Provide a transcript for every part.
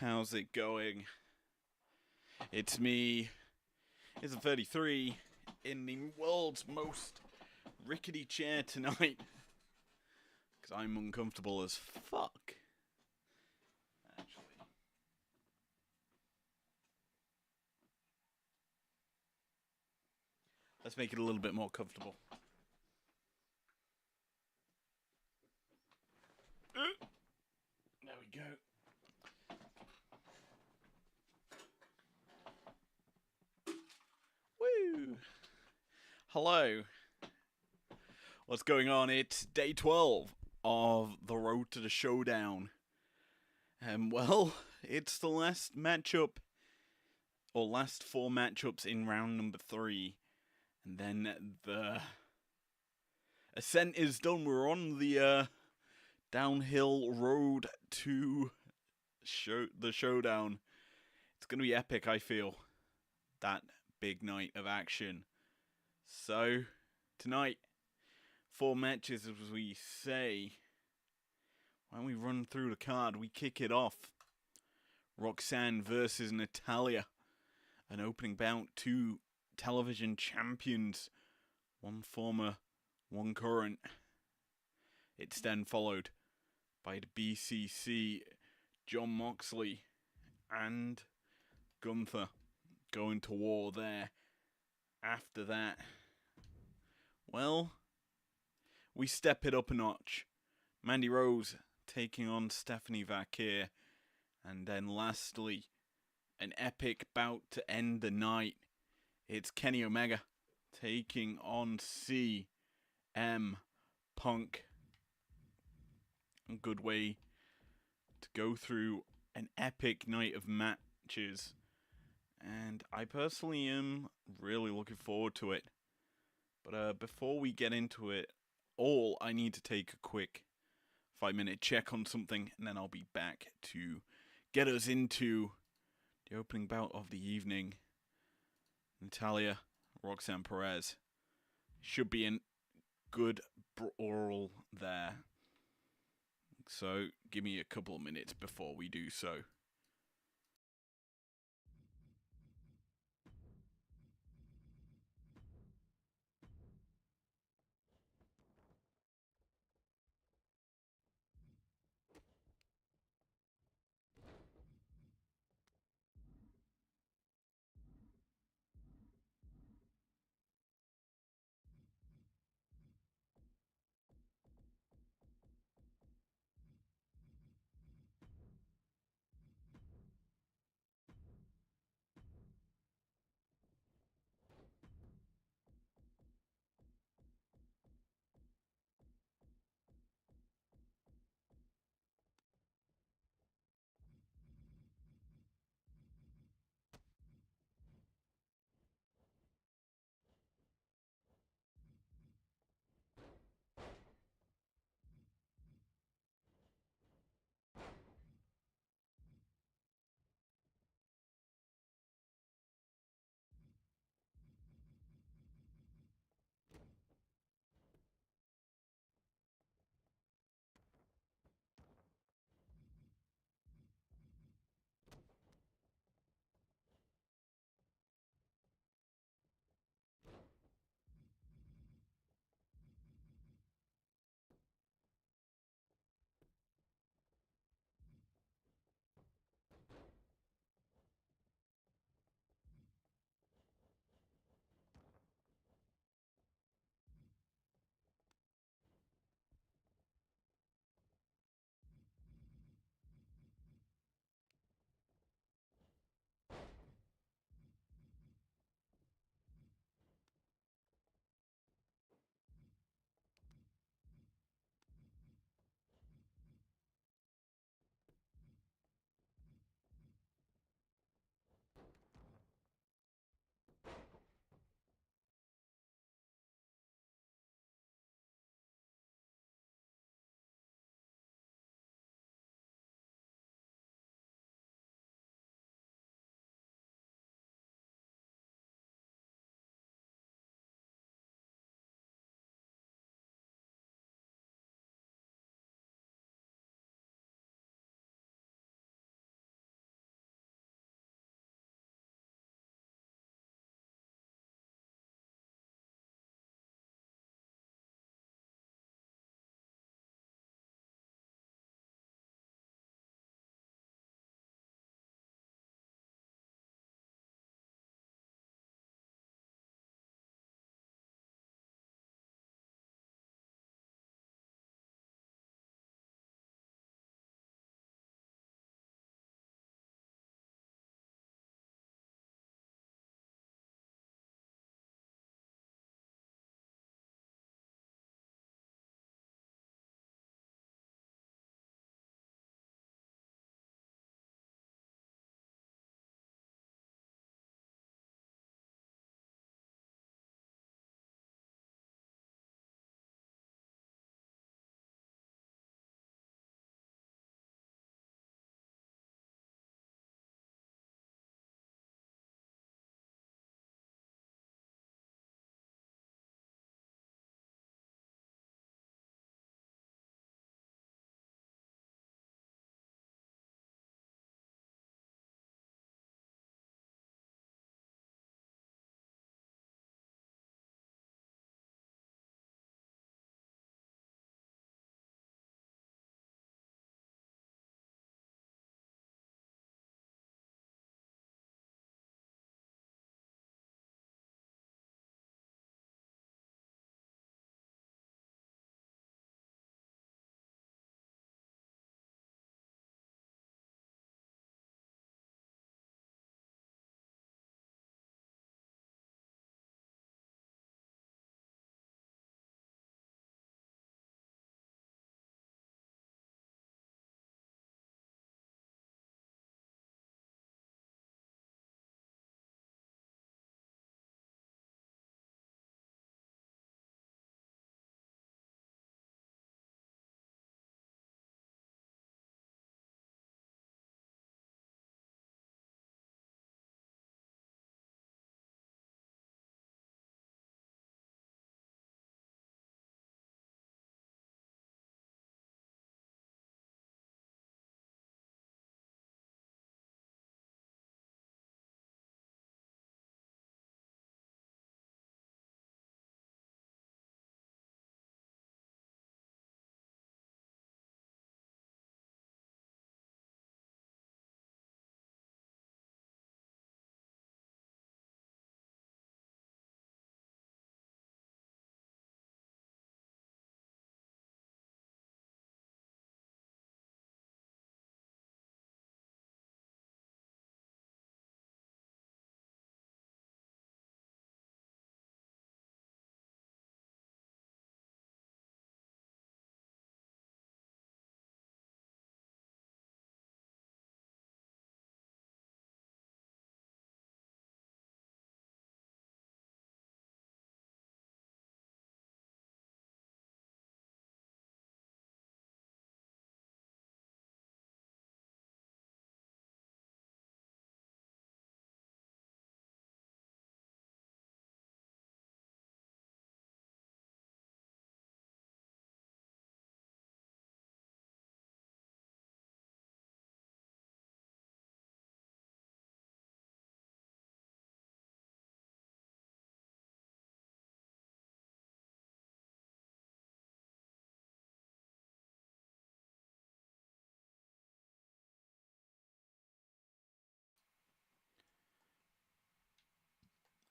how's it going? It's me, it's a 33, in the world's most rickety chair tonight. Because I'm uncomfortable as fuck. Actually. Let's make it a little bit more comfortable. There we go. Woo! Hello. What's going on? It's day 12 of the road to the Showdown. Well, it's the last matchup, or last 4 matchups in round number 3. And then the ascent is done. We're on the downhill road to the Showdown. It's going to be epic, I feel. That big night of action. So, tonight, 4 matches, as we say. Why don't we run through the card? We kick it off. Roxanne versus Natalia. An opening bout, 2 television champions. 1 former, 1 current. It's then followed by the BCC, John Moxley and Gunther going to war there. After that, well, we step it up a notch. Mandy Rose taking on Stephanie Vakir. And then lastly, an epic bout to end the night. It's Kenny Omega taking on CM Punk. A good way to go through an epic night of matches. And I personally am really looking forward to it. But before we get into it all, I need to take a quick 5-minute check on something, and then I'll be back to get us into the opening bout of the evening. Natalia, Roxanne Perez. Should be a good brawl there. So, give me a couple of minutes before we do so.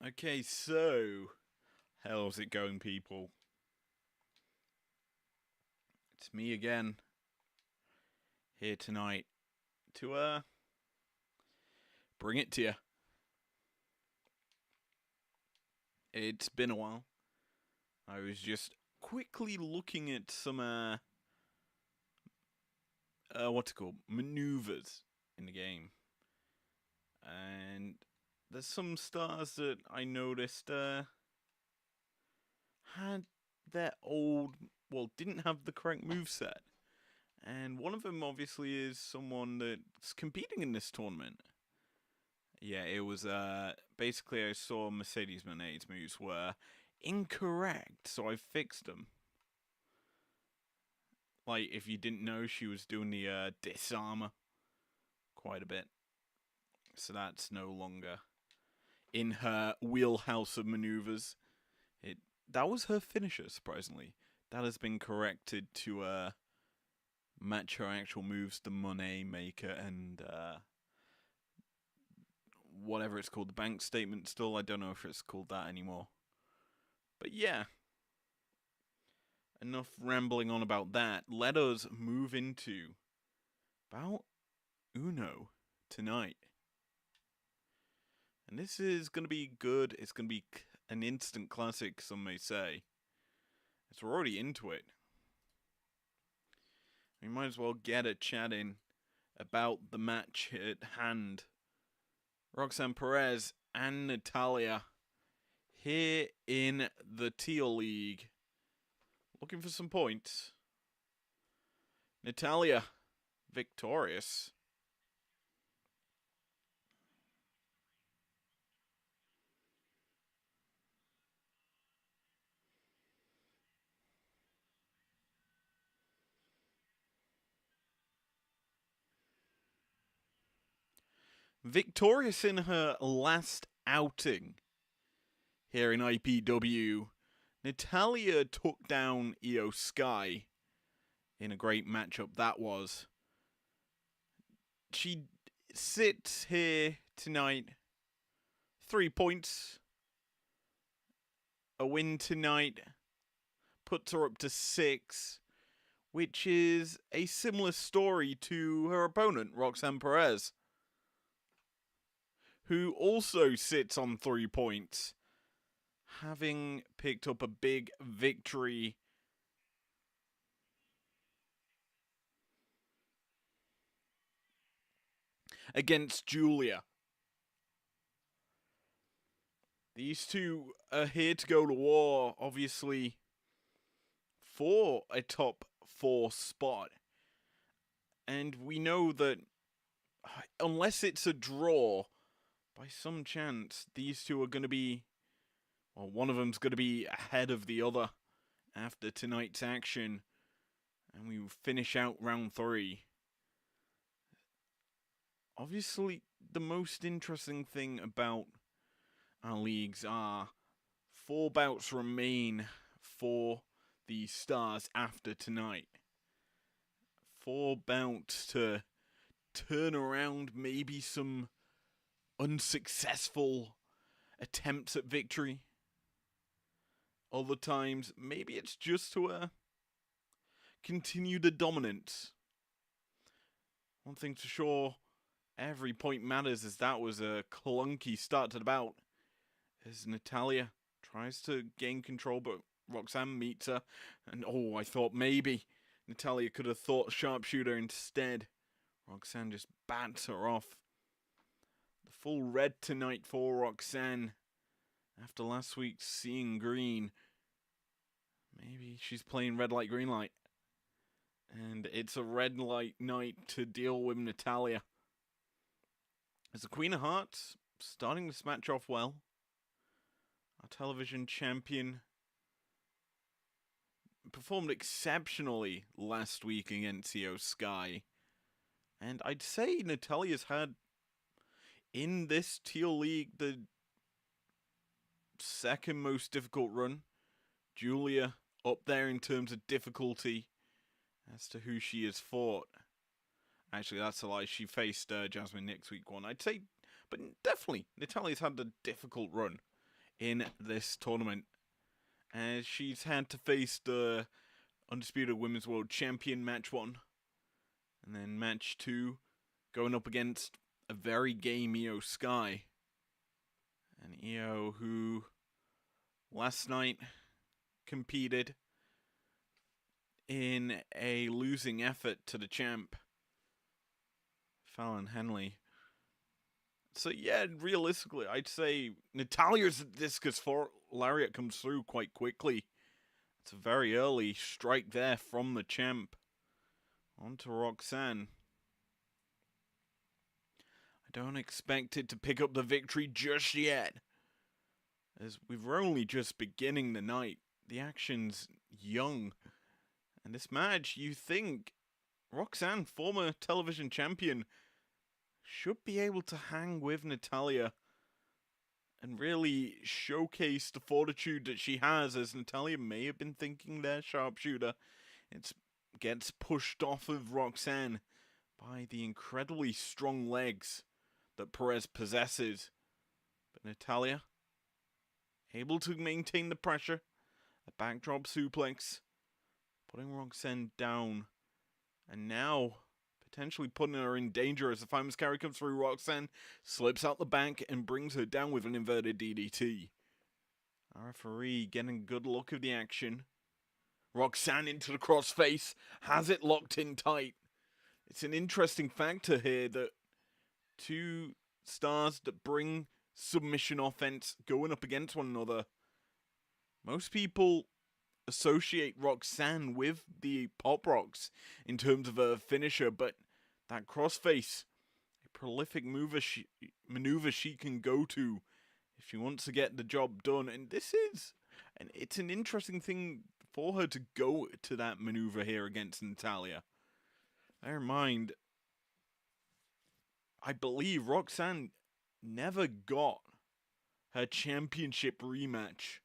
Okay, so how's it going, people? It's me again, here tonight to bring it to you. It's been a while. I was just quickly looking at some what's it called, maneuvers in the game, and there's some stars that I noticed had their old, well, didn't have the correct moveset. And one of them obviously is someone that's competing in this tournament. Yeah, it was basically I saw Mercedes Moné's moves were incorrect, so I fixed them. Like, if you didn't know, she was doing the disarmor quite a bit. So that's no longer in her wheelhouse of maneuvers. That was her finisher, surprisingly. That has been corrected to match her actual moves, the Monet Maker and whatever it's called, the bank statement still. I don't know if it's called that anymore. But yeah, enough rambling on about that. Let us move into about Uno tonight. And this is going to be good. It's going to be an instant classic, some may say. As we're already into it. We might as well get a chat in about the match at hand. Roxanne Perez and Natalya here in the Teal League. Looking for some points. Natalya victorious. Victorious in her last outing here in IPW. Natalya took down Io Sky in a great matchup that was. She sits here tonight. 3 points. A win tonight puts her up to 6, which is a similar story to her opponent, Roxanne Perez, who also sits on 3 points, having picked up a big victory against Julia. These two are here to go to war, obviously, for a top 4 spot. And we know that unless it's a draw, by some chance, these two are going to be, well, one of them's going to be ahead of the other after tonight's action. And we finish out round 3. Obviously, the most interesting thing about our leagues are 4 bouts remain for the stars after tonight. 4 bouts to turn around maybe some unsuccessful attempts at victory. Other times, maybe it's just to continue the dominance. One thing's for sure, every point matters, as that was a clunky start to the bout. As Natalya tries to gain control, but Roxanne meets her. And I thought maybe Natalya could have thought sharpshooter instead. Roxanne just bats her off. The full red tonight for Roxanne. After last week's seeing green. Maybe she's playing red light, green light. And it's a red light night to deal with Natalya. As the Queen of Hearts, starting this match off well. Our television champion performed exceptionally last week against Io Sky. And I'd say Natalya's had, in this Teal League, the second most difficult run. Julia up there in terms of difficulty as to who she has fought. Actually, that's a lie. She faced Jasmine next week 1. I'd say, but definitely, Natalya's had a difficult run. in this tournament, as she's had to face the Undisputed Women's World Champion match 1, and then match 2 going up against a very game Io Sky. And Io, who last night competed in a losing effort to the champ, Fallon Henley. So yeah, realistically, I'd say Natalya's discus for lariat comes through quite quickly. It's a very early strike there from the champ. On to Roxanne. I don't expect it to pick up the victory just yet, as we're only just beginning the night. The action's young. And this match, you think Roxanne, former television champion, should be able to hang with Natalya and really showcase the fortitude that she has, as Natalya may have been thinking there, sharpshooter. It gets pushed off of Roxanne by the incredibly strong legs that Perez possesses. But Natalya, able to maintain the pressure, a backdrop suplex, putting Roxanne down, and now potentially putting her in danger as the famous carry comes through. Roxanne slips out the back and brings her down with an inverted DDT. Our referee getting a good look of the action. Roxanne into the crossface, has it locked in tight. It's an interesting factor here that two stars that bring submission offense going up against one another. Most people associate Roxanne with the Pop Rocks in terms of a finisher, but that crossface, a prolific maneuver she can go to if she wants to get the job done. And it's an interesting thing for her to go to that maneuver here against Natalya. Bear in mind, I believe Roxanne never got her championship rematch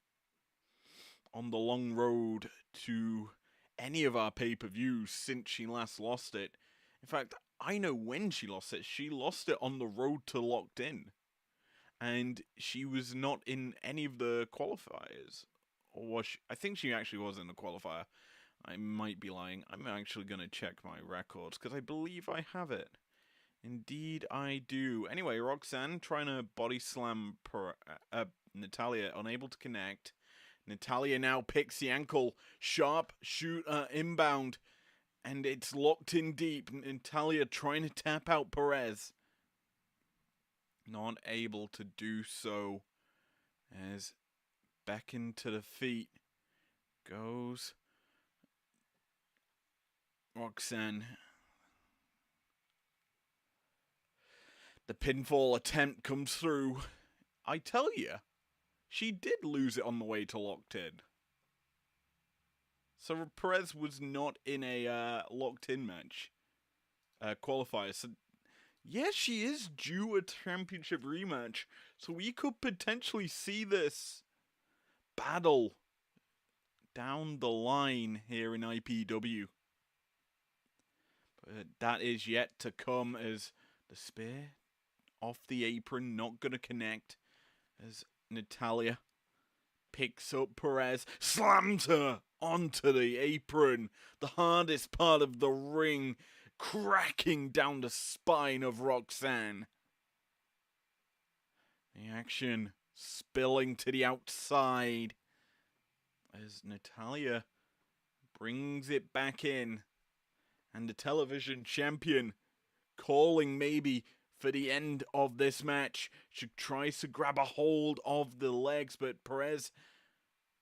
on the long road to any of our pay-per-views since she last lost it. In fact, I know when she lost it. She lost it on the road to Locked In. And she was not in any of the qualifiers. Or was she? I think she actually was in the qualifier. I might be lying. I'm actually going to check my records, because I believe I have it. Indeed, I do. Anyway, Roxanne trying to body slam Natalya, unable to connect. Natalya now picks the ankle. Sharp shooter inbound. And it's locked in deep. Natalya trying to tap out Perez. Not able to do so. As back into the feet goes Roxanne. The pinfall attempt comes through. I tell you, she did lose it on the way to Locked In. So Perez was not in a Locked In match qualifier. So yes, she is due a championship rematch. So we could potentially see this battle down the line here in IPW. But that is yet to come, as the spear off the apron, not going to connect, as Natalya picks up Perez, slams her onto the apron, the hardest part of the ring, cracking down the spine of Roxanne. The action spilling to the outside as Natalya brings it back in, and the television champion calling maybe for the end of this match. She tries to grab a hold of the legs, but Perez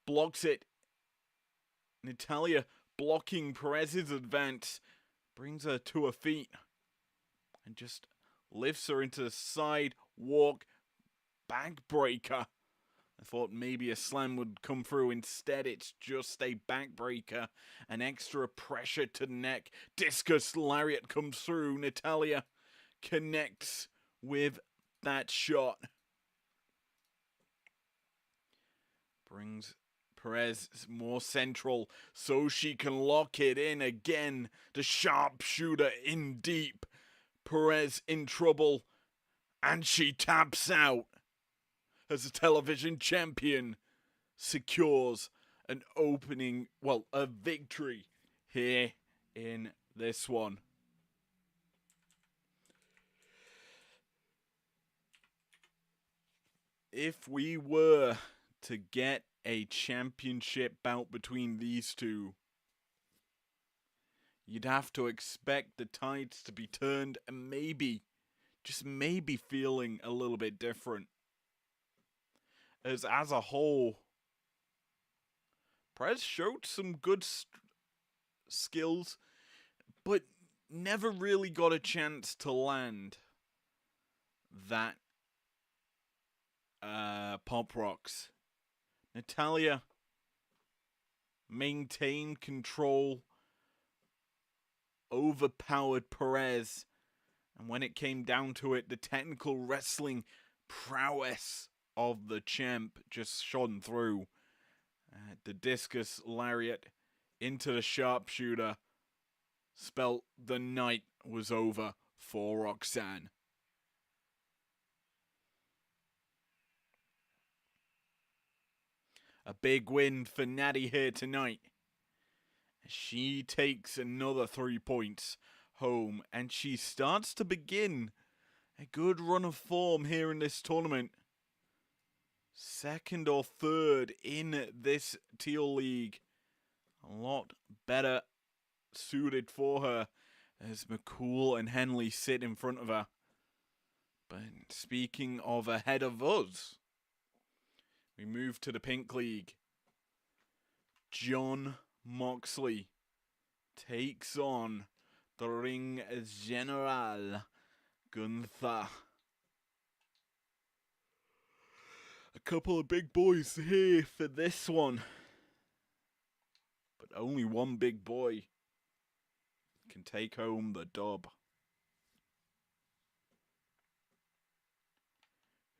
blocks it. Natalya blocking Perez's advance brings her to her feet and just lifts her into the sidewalk backbreaker. I thought maybe a slam would come through. Instead, it's just a backbreaker. An extra pressure to the neck. Discus lariat comes through. Natalya connects with that shot. Brings Perez more central so she can lock it in again. The sharpshooter in deep. Perez in trouble, and she taps out. as a television champion secures a victory here in this one. If we were to get a championship bout between these two, you'd have to expect the tides to be turned and maybe, just maybe, feeling a little bit different. As a whole, Perez showed some good skills, but never really got a chance to land that pop rocks. Natalya maintained control, overpowered Perez, and when it came down to it, the technical wrestling prowess of the champ just shone through. The discus lariat into the sharpshooter spelt the night was over for Roxanne. A big win for Natty here tonight. She takes another 3 points home, and she starts to begin a good run of form here in this tournament. Second or third in this Teal League. A lot better suited for her as McCool and Henley sit in front of her. But speaking of ahead of us, we move to the Pink League. John Moxley takes on the Ring General, Gunther. A couple of big boys here for this one. But only one big boy can take home the dub.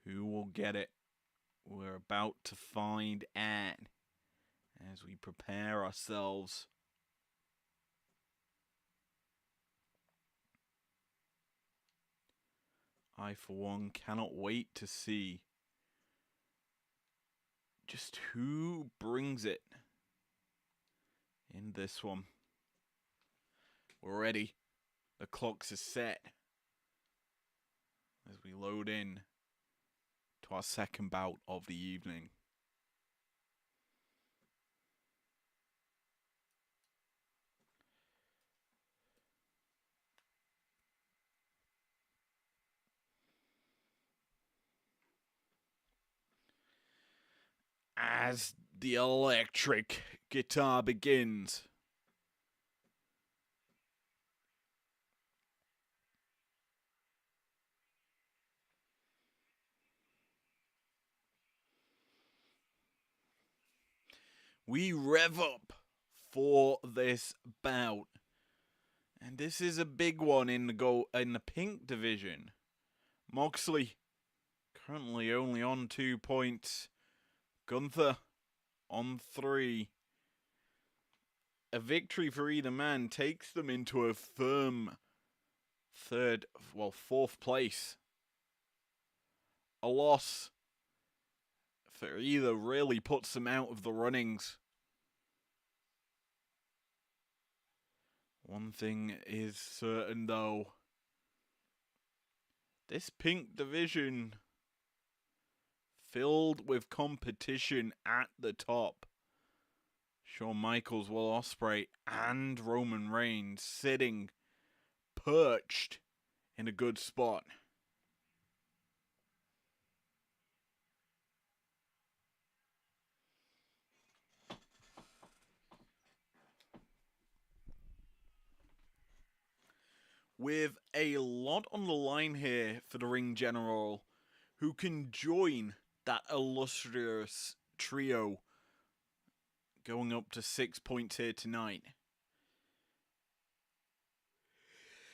Who will get it? We're about to find out as we prepare ourselves. I, for one, cannot wait to see just who brings it in this one. We're ready. The clocks are set as we load in to our second bout of the evening. As the electric guitar begins, we rev up for this bout. And this is a big one in the pink division. Moxley currently only on 2 points. Gunther on 3. A victory for either man takes them into a firm fourth place. A loss for either really puts them out of the runnings. One thing is certain though. This pink division, filled with competition at the top. Shawn Michaels, Will Ospreay, and Roman Reigns sitting perched in a good spot. With a lot on the line here for the Ring General, who can join that illustrious trio going up to 6 points here tonight.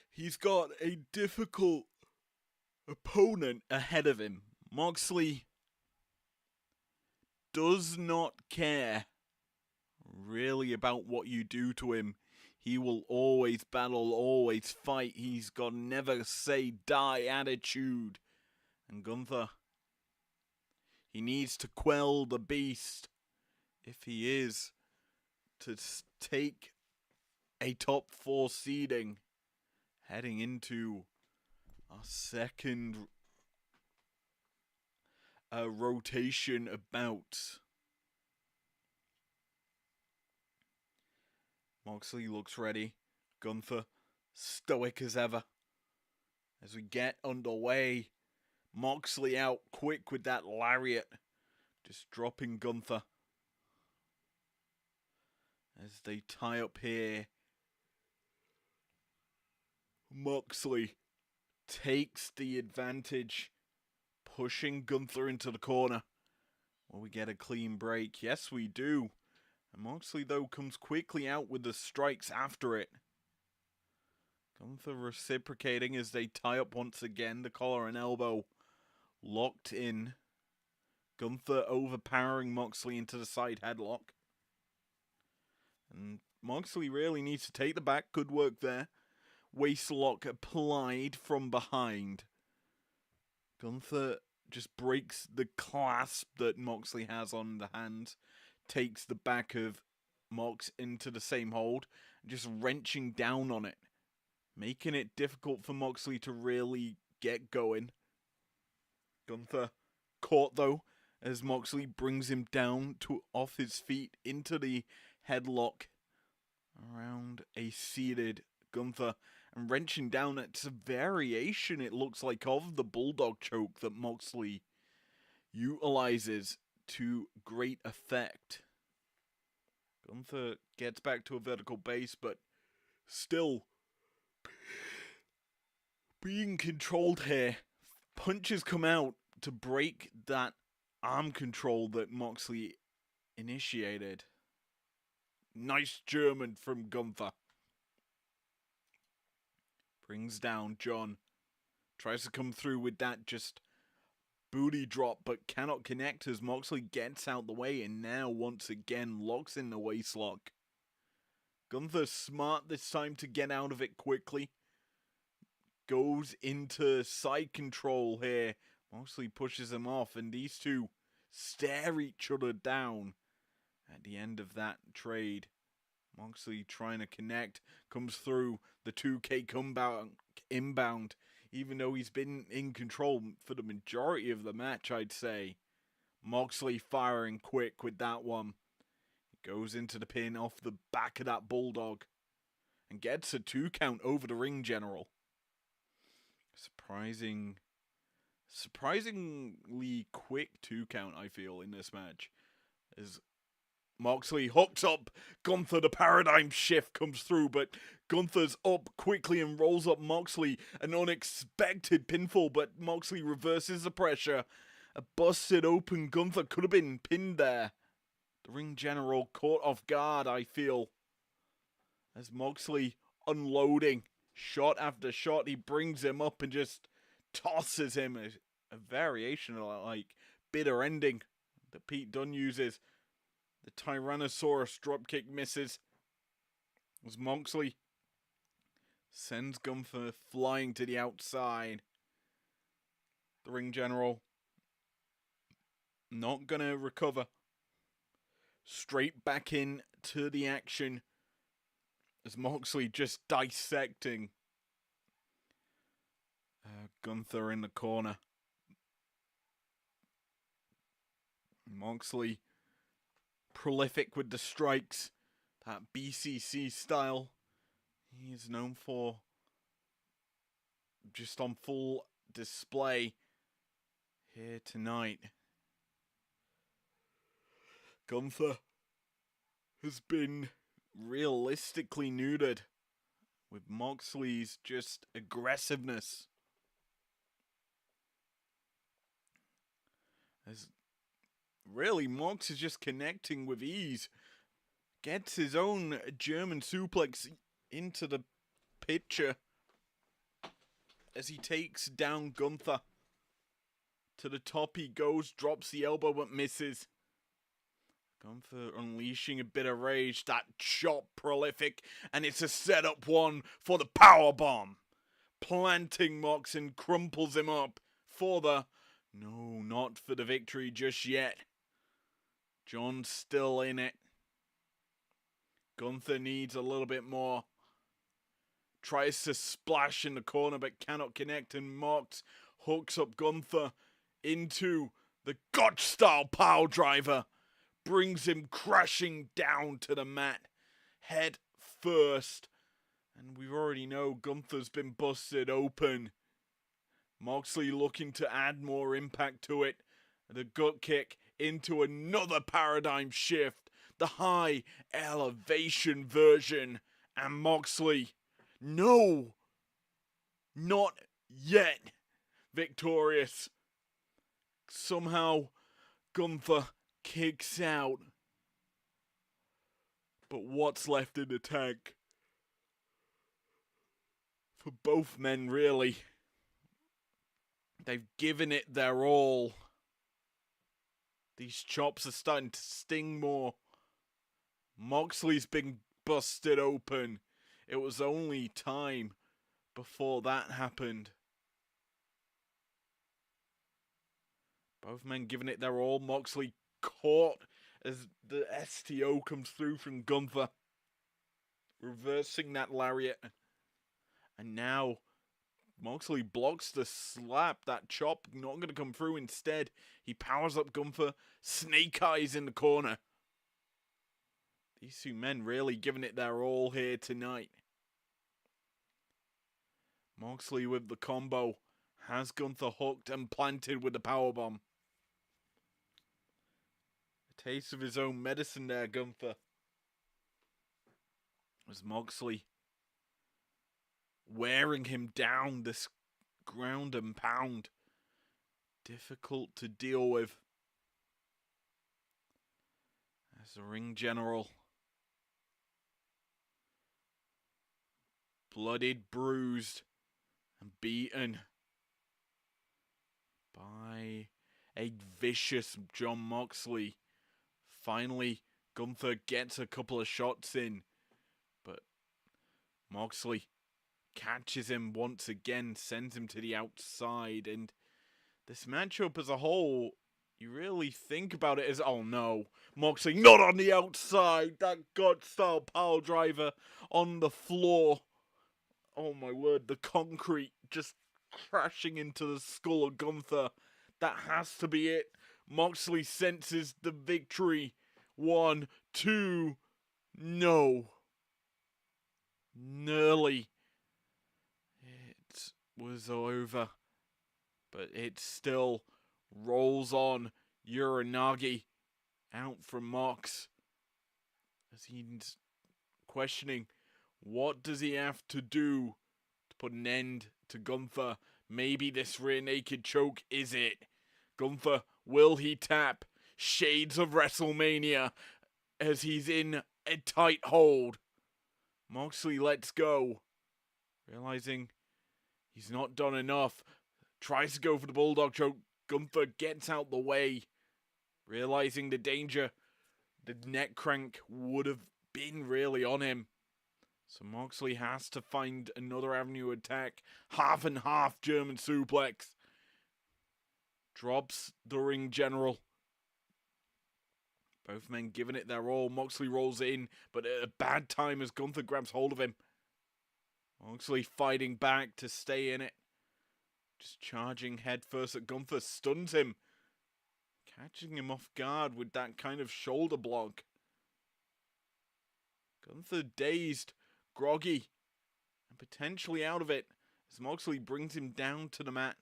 He's got a difficult opponent ahead of him. Moxley does not care really about what you do to him. He will always battle, always fight. He's got never say die attitude. And Gunther, He needs to quell the beast if he is to take a top 4 seeding heading into our second rotation bout. Moxley looks ready. Gunther stoic as ever. As we get underway, Moxley out quick with that lariat, just dropping Gunther. As they tie up here, Moxley takes the advantage, pushing Gunther into the corner. Will we get a clean break? Yes, we do. And Moxley, though, comes quickly out with the strikes after it. Gunther reciprocating as they tie up once again. The collar and elbow locked in. Gunther overpowering Moxley into the side headlock. And Moxley really needs to take the back. Good work there. Waist lock applied from behind. Gunther just breaks the clasp that Moxley has on the hand. Takes the back of Mox into the same hold. Just wrenching down on it. Making it difficult for Moxley to really get going. Gunther caught though, as Moxley brings him down to off his feet into the headlock around a seated Gunther, and wrenching down. It's a variation, it looks like, of the bulldog choke that Moxley utilizes to great effect. Gunther gets back to a vertical base, but still being controlled here. Punches come out to break that arm control that Moxley initiated. Nice German from Gunther. Brings down John. Tries to come through with that just booty drop, but cannot connect as Moxley gets out the way and now once again locks in the waistlock. Gunther smart this time to get out of it quickly. Goes into side control here. Moxley pushes him off and these two stare each other down at the end of that trade. Moxley trying to connect, comes through the 2K inbound, even though he's been in control for the majority of the match, I'd say. Moxley firing quick with that one. He goes into the pin off the back of that bulldog and gets a 2 count over the ring general. Surprisingly quick 2 count, I feel, in this match. As Moxley hooks up Gunther, the paradigm shift comes through, but Gunther's up quickly and rolls up Moxley. An unexpected pinfall, but Moxley reverses the pressure. A busted open Gunther could have been pinned there. The ring general caught off guard, I feel. As Moxley unloading shot after shot, he brings him up and just tosses him. A variation of like bitter ending that Pete Dunne uses. The Tyrannosaurus dropkick misses as Moxley sends Gunther flying to the outside. The ring general not gonna recover. Straight back in to the action as Moxley just dissecting Gunther in the corner. Moxley prolific with the strikes, that BCC style he is known for, just on full display here tonight. Gunther has been realistically neutered with Moxley's just aggressiveness. As really, Mox is just connecting with ease. Gets his own German suplex into the picture as he takes down Gunther. To the top he goes, drops the elbow but misses. Gunther unleashing a bit of rage. That chop prolific, and it's a setup one for the powerbomb. Planting Mox and crumples him up for the No, not for the victory just yet. John's still in it. Gunther needs a little bit more. Tries to splash in the corner but cannot connect, and Mox hooks up Gunther into the Gotch-style power driver. Brings him crashing down to the mat, head first. And we already know Gunther's been busted open. Moxley looking to add more impact to it. The gut kick into another paradigm shift. The high elevation version. And Moxley, no, not yet victorious. Somehow Gunther kicks out. But what's left in the tank? For both men, really. They've given it their all. These chops are starting to sting more. Moxley's been busted open. It was only time before that happened. Both men giving it their all. Moxley caught as the STO comes through from Gunther. Reversing that lariat. And now Moxley blocks the slap. That chop not going to come through. Instead, he powers up Gunther. Snake eyes in the corner. These two men really giving it their all here tonight. Moxley with the combo. Has Gunther hooked and planted with the powerbomb. A taste of his own medicine there, Gunther. As Moxley wearing him down this ground and pound. Difficult to deal with. As the ring general, bloodied, bruised, and beaten by a vicious Jon Moxley. Finally, Gunther gets a couple of shots in, but Moxley catches him once again, sends him to the outside, and this matchup as a whole, you really think about it as, oh no, Moxley not on the outside, that God-style power driver on the floor. Oh my word, the concrete just crashing into the skull of Gunther. That has to be it. Moxley senses the victory. 1, 2, no. Nearly. It was over. But it still rolls on. Uranagi out from Mox. As he's questioning, what does he have to do to put an end to Gunther? Maybe this rear naked choke is it. Gunther, will he tap? Shades of WrestleMania as he's in a tight hold. Moxley lets go. Realizing he's not done enough. Tries to go for the Bulldog choke. Gunther gets out the way. Realizing the danger. The neck crank would have been really on him. So Moxley has to find another avenue attack. Half and half German suplex. Drops the ring general. Both men giving it their all. Moxley rolls in, but at a bad time as Gunther grabs hold of him. Moxley fighting back to stay in it. Just charging headfirst at Gunther. Stuns him. Catching him off guard with that kind of shoulder block. Gunther dazed, groggy, and potentially out of it as Moxley brings him down to the mat.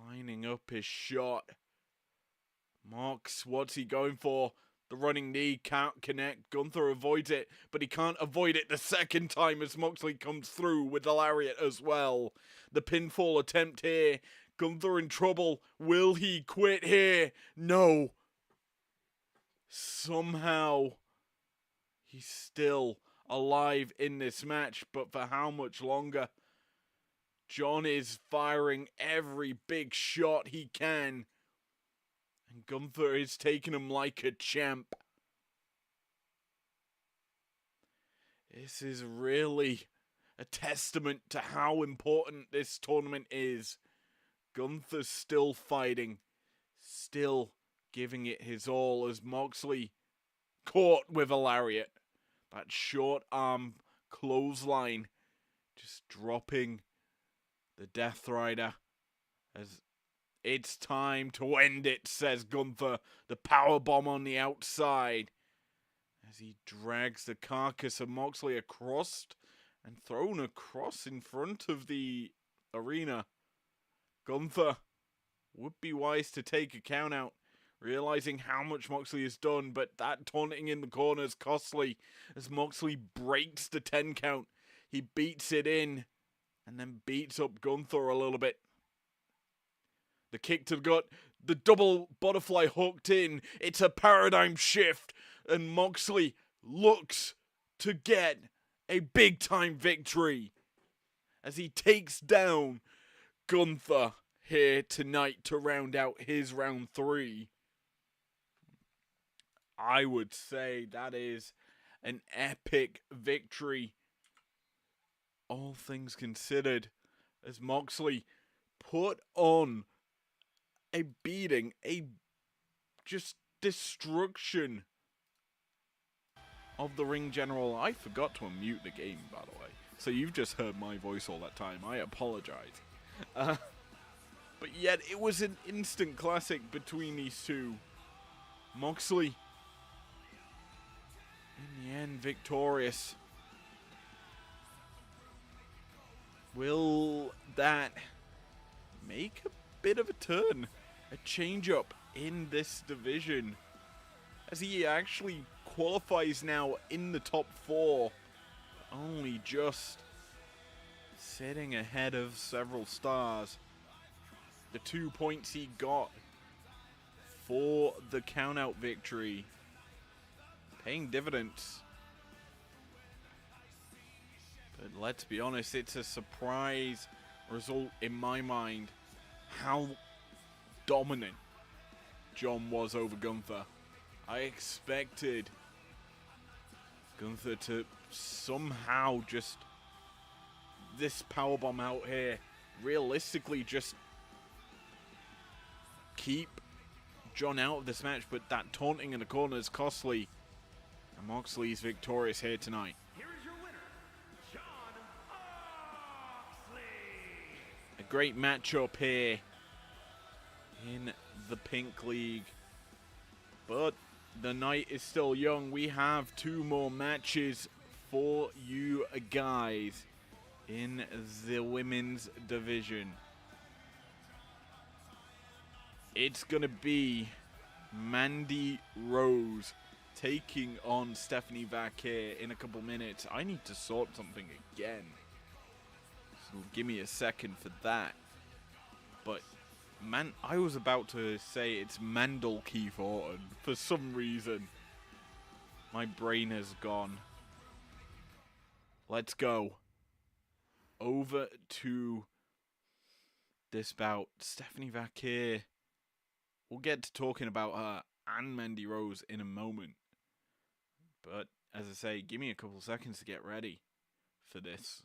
Lining up his shot. Mox, what's he going for? The running knee can't connect. Gunther avoids it, but he can't avoid it the second time as Moxley comes through with the lariat as well. The pinfall attempt here. Gunther in trouble. Will he quit here? No. Somehow, he's still alive in this match, but for how much longer? John is firing every big shot he can. And Gunther is taking him like a champ. This is really a testament to how important this tournament is. Gunther's still fighting, still giving it his all as Moxley caught with a lariat. That short arm clothesline just dropping the Death Rider as it's time to end it, says Gunther. The powerbomb on the outside as he drags the carcass of Moxley across and thrown across in front of the arena. Gunther would be wise to take a count out, realizing how much Moxley has done, but that taunting in the corner is costly as Moxley breaks the 10 count. He beats it in and then beats up Gunther a little bit. The kick to the gut, the double butterfly hooked in. It's a paradigm shift and Moxley looks to get a big time victory as he takes down Gunther here tonight to round out his round 3. I would say that is an epic victory, all things considered, as Moxley put on a beating, a just destruction of the ring general. I forgot to unmute the game, by the way, so you've just heard my voice all that time. I apologize. But yet, it was an instant classic between these two. Moxley, in the end, victorious. Will that make a bit of a turn? A change-up in this division? As he actually qualifies now in the top 4. Only just sitting ahead of several stars. The 2 points he got for the count-out victory paying dividends. But let's be honest, it's a surprise result in my mind how dominant John was over Gunther. I expected Gunther to somehow just this powerbomb out here, realistically just keep John out of this match, but that taunting in the corner is costly. And Moxley's victorious here tonight. Here is your winner, John Moxley. A great matchup here in the Pink League. But the night is still young. We have 2 more matches for you guys in the women's division. It's going to be Mandy Rose taking on Stephanie Vaquer in a couple minutes. I need to sort something again, so give me a second for that. But I was about to say it's Mandel Keith Orton for some reason. My brain has gone. Let's go over to this bout. Stephanie Vaquer. We'll get to talking about her and Mandy Rose in a moment. But, as I say, give me a couple seconds to get ready for this.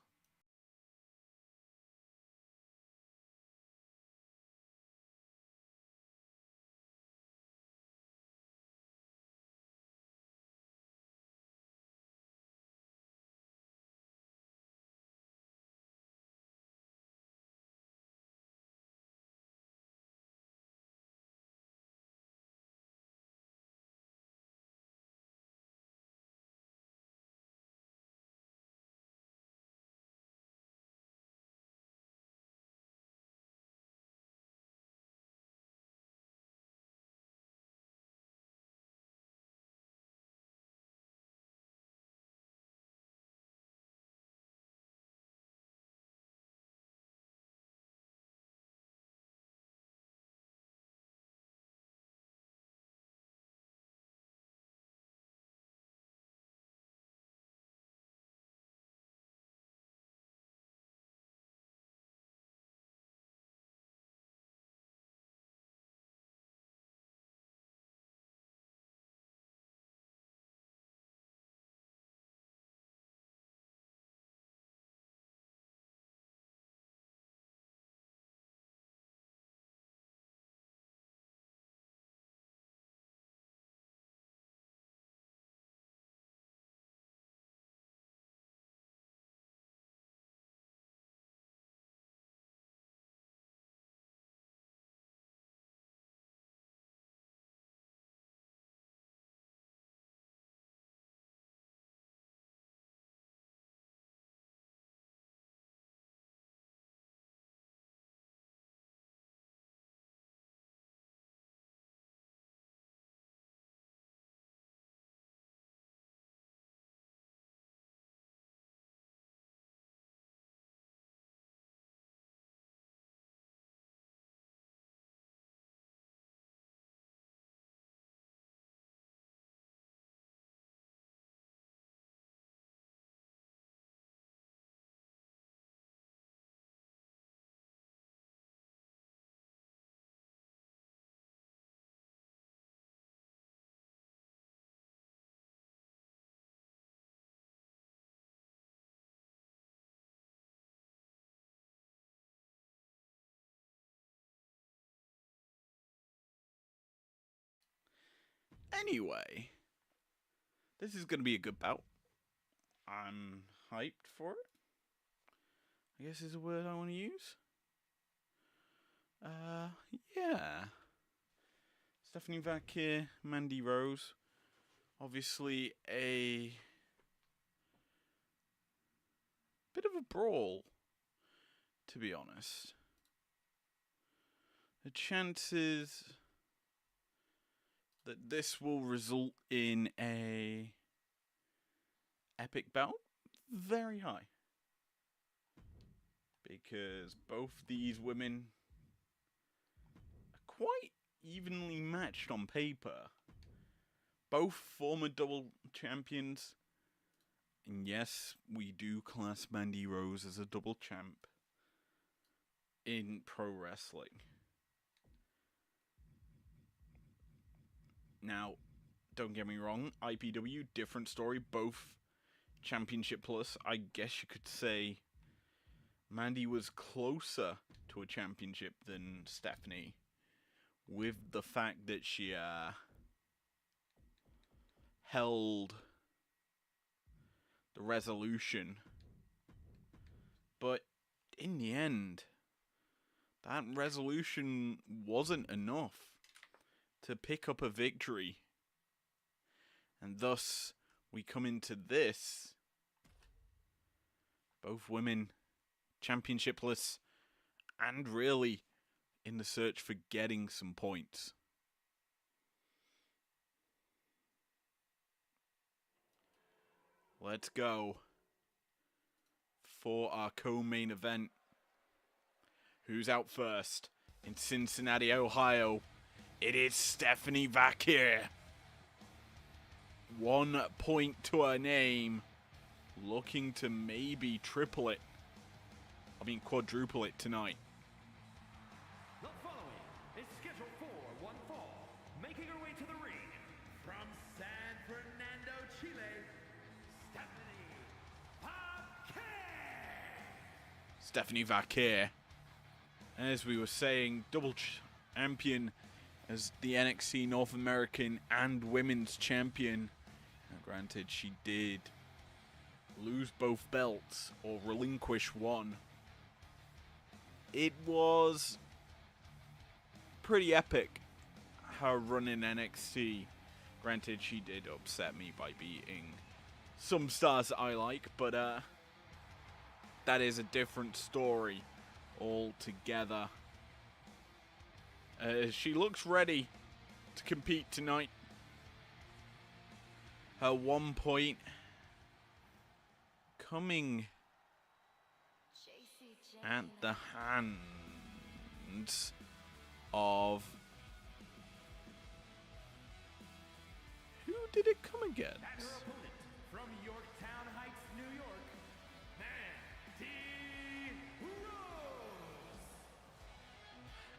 Anyway, this is going to be a good bout. I'm hyped for it. I guess is a word I want to use. Yeah. Stephanie Vakir, Mandy Rose. Obviously a bit of a brawl, to be honest. The chances that this will result in a epic bout, very high. Because both these women are quite evenly matched on paper. Both former double champions. And yes, we do class Mandy Rose as a double champ in pro wrestling. Now, don't get me wrong, IPW, different story, both championship plus. I guess you could say Mandy was closer to a championship than Stephanie, with the fact that she held the resolution. But in the end, that resolution wasn't enough to pick up a victory. And thus, we come into this. Both women championshipless and really in the search for getting some points. Let's go for our co-main event. Who's out first? In Cincinnati, Ohio, it is Stephanie Vakir. 1 point to her name. Looking to maybe triple it. Quadruple it tonight. The following is scheduled for one fall. Making her way to the ring from San Fernando, Chile, Stephanie Stephanie Vakir. Vakir. As we were saying, double champion as the NXT North American and Women's Champion. Now, granted, she did lose both belts or relinquish one. It was pretty epic, her run in NXT. Granted, she did upset me by beating some stars that I like, but that is a different story altogether. She looks ready to compete tonight. Her 1 point coming at the hands of... Who did it come against? And her opponent from Yorktown Heights, New York, Mandy Rose.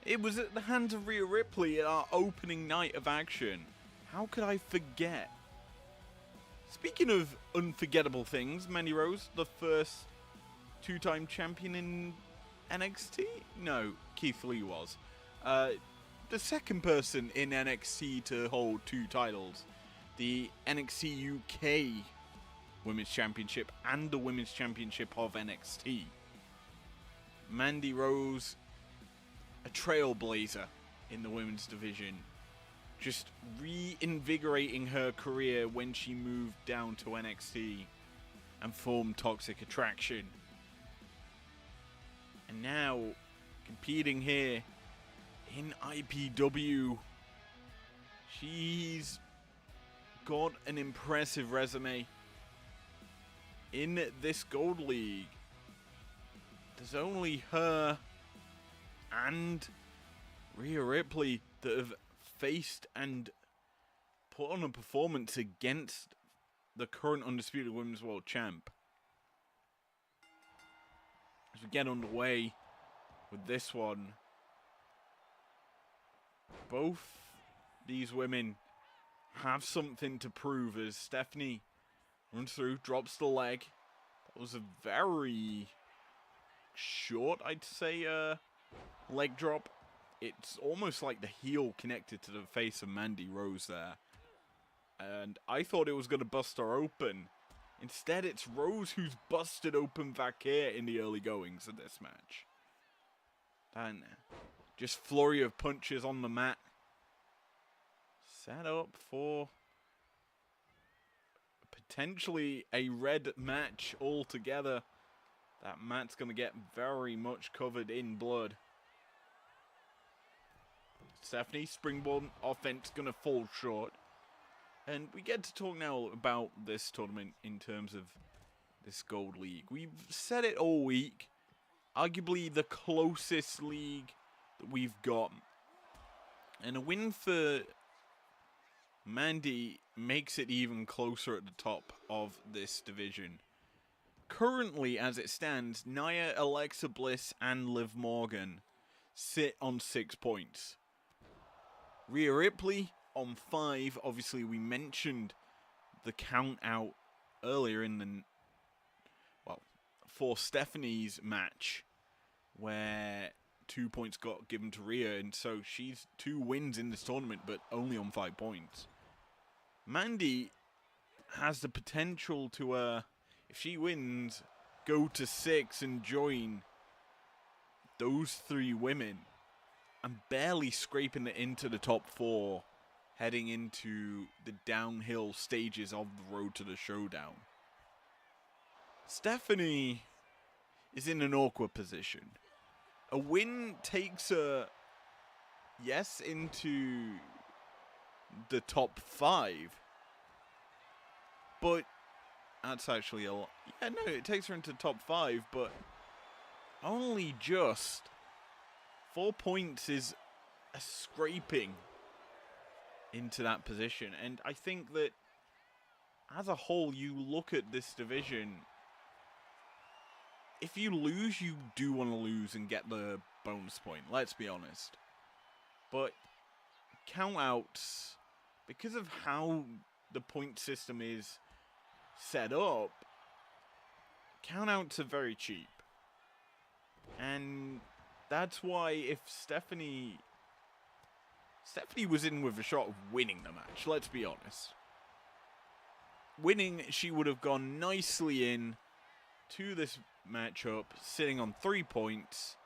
It was at the hands of Rhea Ripley at our opening night of action. How could I forget? Speaking of unforgettable things, Mandy Rose, the first two-time champion in NXT? No, Keith Lee was. The second person in NXT to hold 2 titles. The NXT UK Women's Championship and the Women's Championship of NXT. Mandy Rose, a trailblazer in the women's division. Just reinvigorating her career when she moved down to NXT and formed Toxic Attraction. And now, competing here in IPW. She's got an impressive resume in this Gold League. There's only her and Rhea Ripley that have faced and put on a performance against the current Undisputed Women's World Champ. As we get underway with this one, both these women have something to prove as Stephanie runs through, drops the leg. That was a very short, I'd say, leg drop. It's almost like the heel connected to the face of Mandy Rose there. And I thought it was going to bust her open. Instead, it's Rose who's busted open Vakir in the early goings of this match. And just flurry of punches on the mat. Set up for potentially a red match altogether. That mat's going to get very much covered in blood. Stephanie, springboard offense going to fall short. And we get to talk now about this tournament in terms of this Gold League. We've said it all week. Arguably the closest league that we've got. And a win for Mandy makes it even closer at the top of this division. Currently, as it stands, Nia, Alexa Bliss, and Liv Morgan sit on 6 points. Rhea Ripley on 5. Obviously, we mentioned the count out earlier in the... Well, for Stephanie's match, where 2 points got given to Rhea, and so she's 2 wins in this tournament, but only on 5 points. Mandy has the potential to, if she wins, go to 6 and join those 3 women. And barely scraping it into the top 4, heading into the downhill stages of the road to the Showdown. Stephanie is in an awkward position. A win takes her, yes, into the top 5. But that's actually a lot. Yeah, no, it takes her into the top 5, but only just 4 points is a scraping into that position. And I think that as a whole, you look at this division, if you lose, you do want to lose and get the bonus point, let's be honest. But countouts, because of how the point system is set up, countouts are very cheap. And that's why if Stephanie was in with a shot of winning the match, let's be honest. Winning, she would have gone nicely in to this matchup, sitting on 3 points,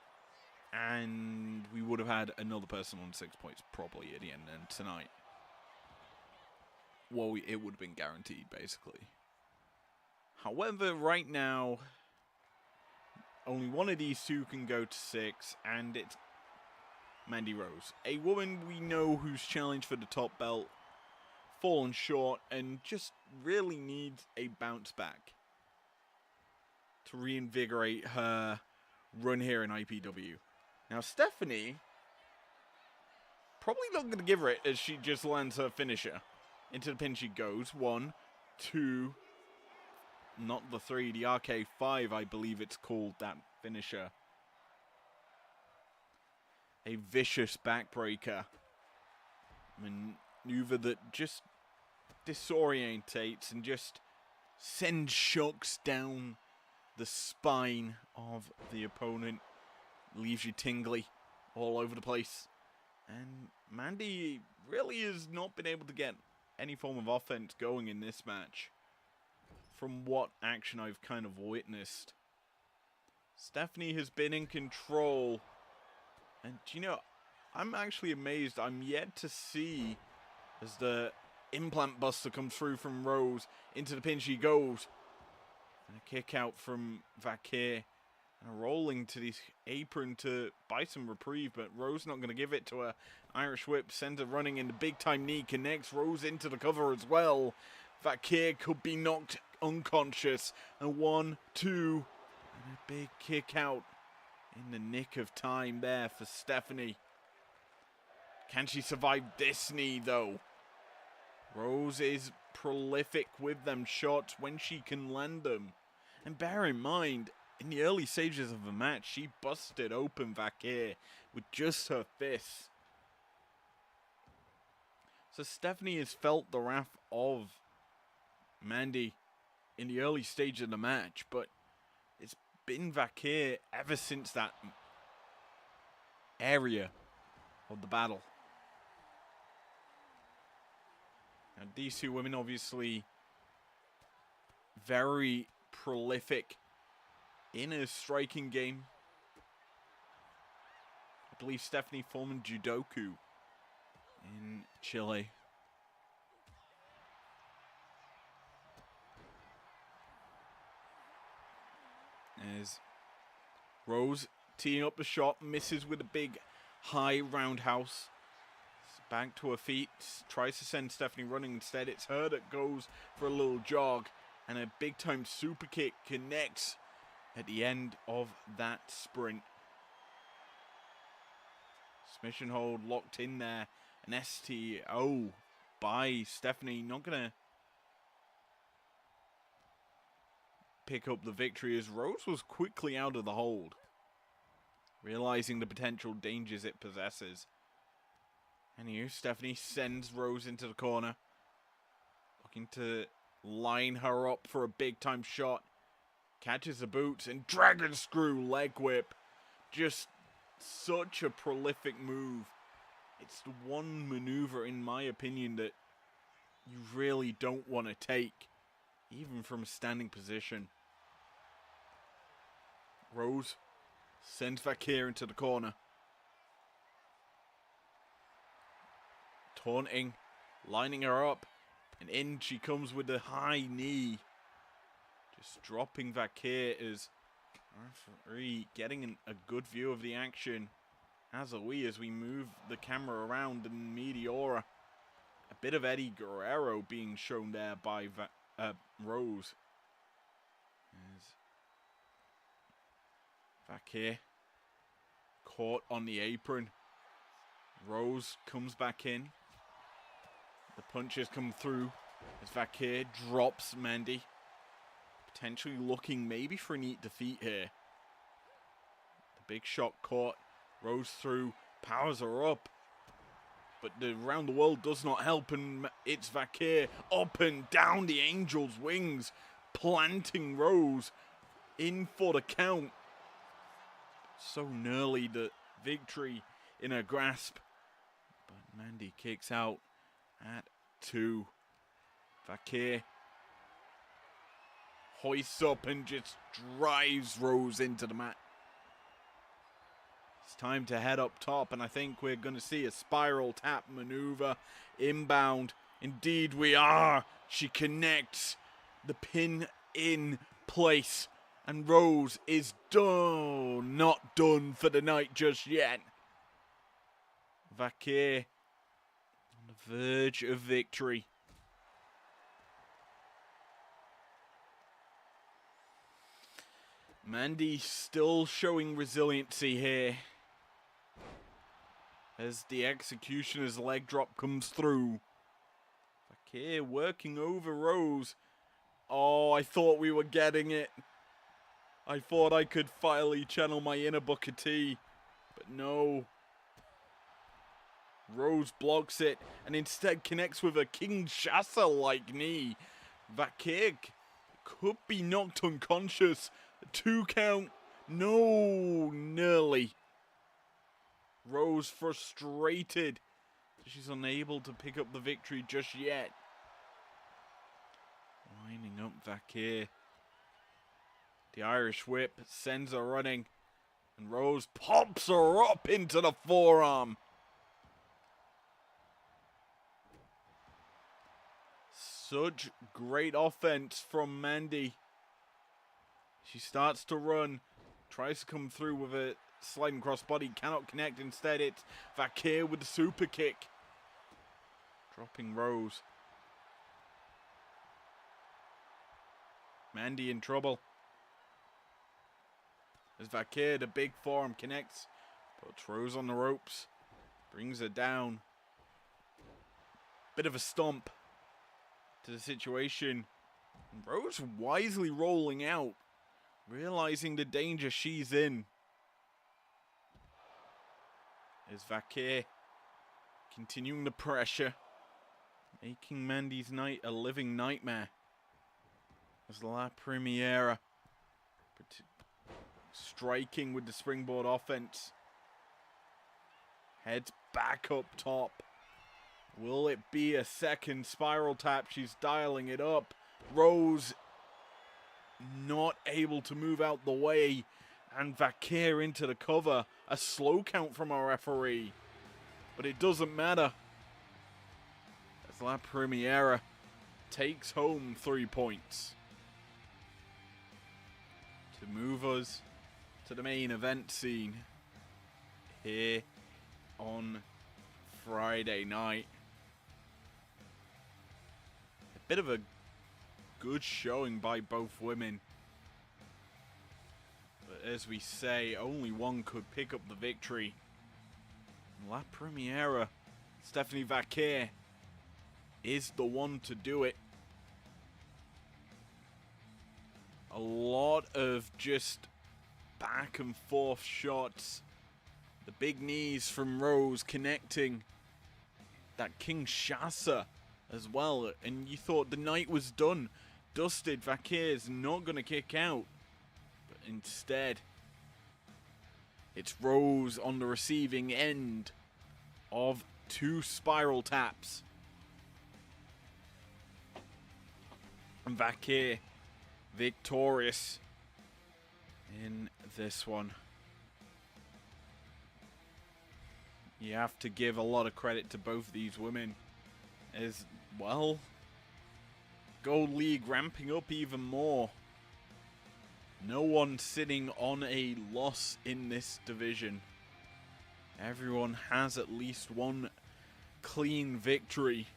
and we would have had another person on 6 points probably at the end of tonight. Well, it would have been guaranteed, basically. However, right now, only one of these 2 can go to 6, and it's Mandy Rose. A woman we know who's challenged for the top belt, fallen short, and just really needs a bounce back to reinvigorate her run here in IPW. Now, Stephanie, probably not going to give her it as she just lands her finisher. Into the pin she goes. 1, 2... Not the 3, the RK5, I believe it's called, that finisher. A vicious backbreaker. Maneuver that just disorientates and just sends shocks down the spine of the opponent. Leaves you tingly all over the place. And Mandy really has not been able to get any form of offense going in this match. From what action I've kind of witnessed. Stephanie has been in control. And, you know, I'm actually amazed. I'm yet to see as the implant buster comes through from Rose. Into the pin she goes. And a kick out from Vakir. And a rolling to the apron to buy some reprieve. But Rose not going to give it to her. Irish whip sends her running in the big time knee. Connects Rose into the cover as well. Vakir could be knocked unconscious. And 1, 2. And a big kick out in the nick of time there for Stephanie. Can she survive this knee though? Rose is prolific with them shots when she can land them. And bear in mind, in the early stages of the match, she busted open Vakir with just her fists. So Stephanie has felt the wrath of Mandy in the early stage of the match, but it's been Vakir ever since that area of the battle. And these two women obviously very prolific in a striking game. I believe Stephanie formed judoku in Chile. As Rose teeing up the shot, misses with a big high roundhouse. Back to her feet, tries to send Stephanie running. Instead, it's her that goes for a little jog, and a big time super kick connects at the end of that sprint. Submission hold locked in there. An STO by Stephanie. Not gonna pick up the victory as Rose was quickly out of the hold, realizing the potential dangers it possesses. And here Stephanie sends Rose into the corner, looking to line her up for a big time shot. Catches the boots and dragon screw leg whip. Just such a prolific move. It's the one maneuver, in my opinion, that you really don't want to take, even from a standing position. Rose sends Vakir into the corner. Taunting, lining her up, and in she comes with a high knee. Just dropping Vakir as referee getting a good view of the action. As are we, as we move the camera around in Meteora. A bit of Eddie Guerrero being shown there by Rose. As Vakir caught on the apron. Rose comes back in. The punches come through as Vakir drops Mandy. Potentially looking maybe for a neat defeat here. The big shot caught. Rose through, powers her up. But the Around the World does not help, and it's Vakir up and down the Angel's wings, planting Rose in for the count. So nearly the victory in her grasp. But Mandy kicks out at 2. Vakir hoists up and just drives Rose into the mat. It's time to head up top, and I think we're going to see a spiral tap maneuver inbound. Indeed we are. She connects, the pin in place, and Rose is done. Not done for the night just yet. Vakir on the verge of victory. Mandy still showing resiliency here, as the executioner's leg drop comes through. Vakir working over Rose. Oh, I thought we were getting it. I thought I could finally channel my inner Booker T, but no. Rose blocks it and instead connects with a Kinshasa-like knee. Vakir could be knocked unconscious. 2 count. No, nearly. Rose frustrated. She's unable to pick up the victory just yet. Winding up Vakir. The Irish whip sends her running. And Rose pops her up into the forearm. Such great offense from Mandy. She starts to run, tries to come through with a sliding crossbody, cannot connect. Instead, it's Vakir with the super kick. Dropping Rose. Mandy in trouble. As Vakir, the big forearm connects, puts Rose on the ropes, brings her down. Bit of a stomp to the situation. And Rose wisely rolling out, realizing the danger she's in. As Vakir continuing the pressure, making Mandy's night a living nightmare. As La Primiera striking with the springboard offense. Heads back up top. Will it be a second spiral tap? She's dialing it up. Rose not able to move out the way. And Vakir into the cover. A slow count from our referee. But it doesn't matter. As La Premiera takes home 3 points. To move us to the main event scene here on Friday night. A bit of a good showing by both women. But as we say, only one could pick up the victory. La Premiera, Stephanie Vakir, is the one to do it. A lot of just back and forth shots. The big knees from Rose connecting. That Kinshasa as well. And you thought the night was done. Dusted. Vakir's not going to kick out. But instead, it's Rose on the receiving end of 2 spiral taps. And Vakir victorious in this one. You have to give a lot of credit to both these women as well. Gold League ramping up even more. No one sitting on a loss in this division. Everyone has at least one clean victory.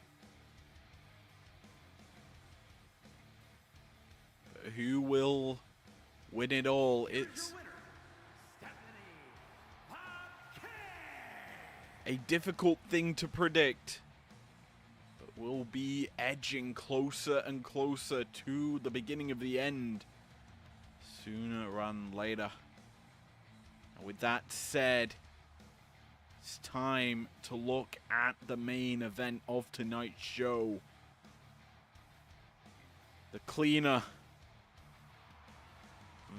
But who will win it all? It's a difficult thing to predict, but we'll be edging closer and closer to the beginning of the end sooner rather than later. And with that said, it's time to look at the main event of tonight's show. The Cleaner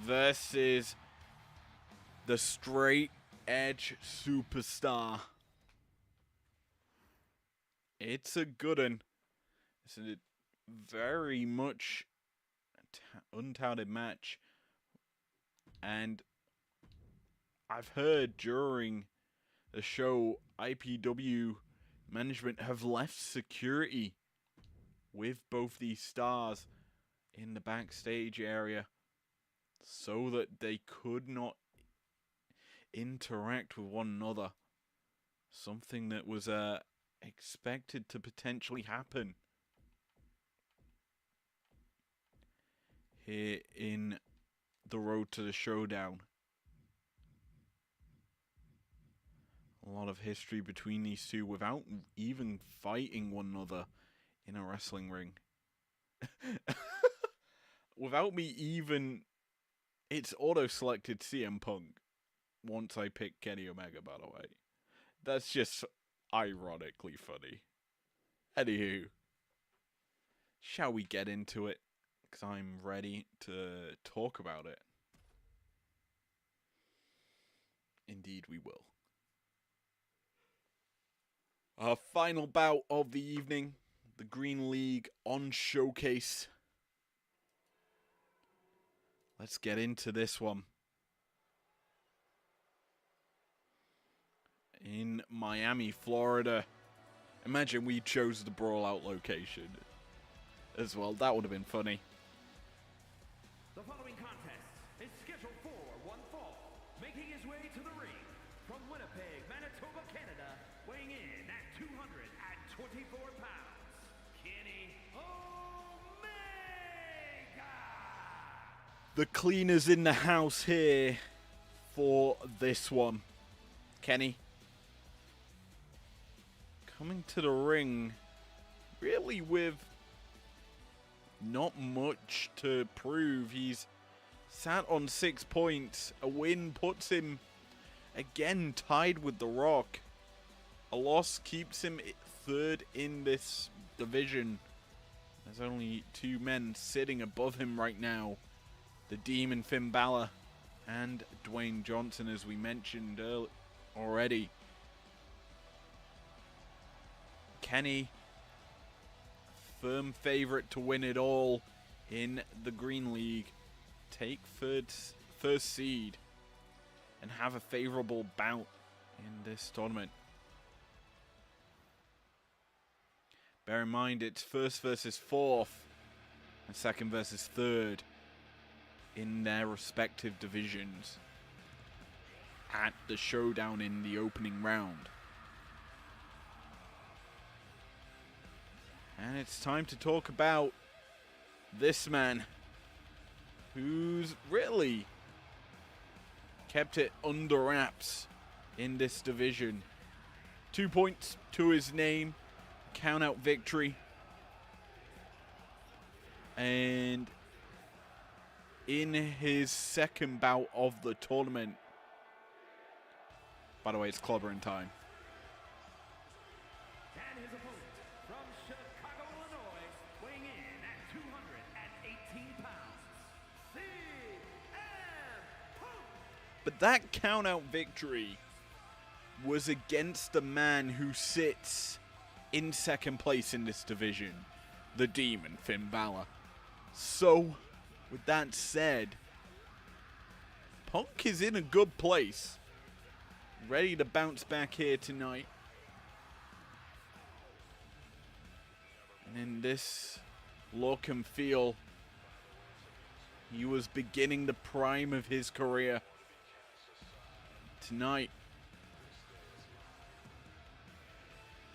versus the Straight Edge Superstar. It's a good one. It's a very much untouted match. And I've heard during the show, IPW management have left security with both these stars in the backstage area so that they could not interact with one another. Something that was expected to potentially happen here in the Road to the Showdown. A lot of history between these two without even fighting one another in a wrestling ring. Without me even... It's auto-selected CM Punk once I pick Kenny Omega, by the way. That's just ironically funny. Anywho, shall we get into it? Because I'm ready to talk about it. Indeed we will. Our final bout of the evening, the Green League on Showcase. Let's get into this one. In Miami, Florida. Imagine we chose the Brawl Out location as well. That would have been funny. The following contest is scheduled for one fall. Making his way to the ring from Winnipeg, Manitoba, Canada, weighing in at 224 pounds, Kenny Omega. The Cleaner's in the house here for this one. Kenny coming to the ring really with not much to prove. He's sat on 6 points. A win puts him again tied with The Rock. A loss keeps him third in this division. There's only 2 men sitting above him right now. The Demon Finn Balor and Dwayne Johnson, as we mentioned already. Kenny, firm favorite to win it all in the Green League, take first seed and have a favorable bout in this tournament. Bear in mind, it's first versus fourth and second versus third in their respective divisions at the Showdown in the opening round. And it's time to talk about this man who's really kept it under wraps in this division. 2 points to his name, count out victory. And in his second bout of the tournament, by the way, it's clobbering time. And his opponent from Chicago, Illinois, weighing in at 218 pounds, CM Punk. But that count-out victory was against the man who sits in second place in this division, the Demon, Finn Balor. So, with that said, Punk is in a good place. Ready to bounce back here tonight. And in this look and feel, he was beginning the prime of his career. Tonight,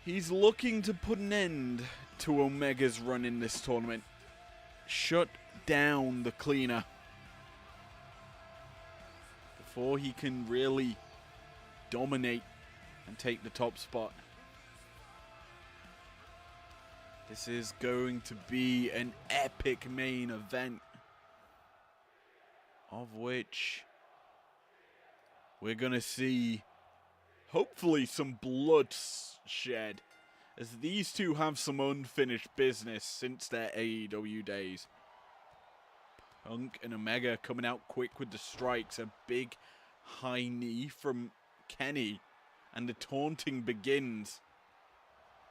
he's looking to put an end to Omega's run in this tournament. Shut down the cleaner before he can really dominate and take the top spot. This is going to be an epic main event, of which we're going to see hopefully some blood shed, as these two have some unfinished business since their AEW days. Punk and Omega coming out quick with the strikes. A big high knee from Kenny, and the taunting begins.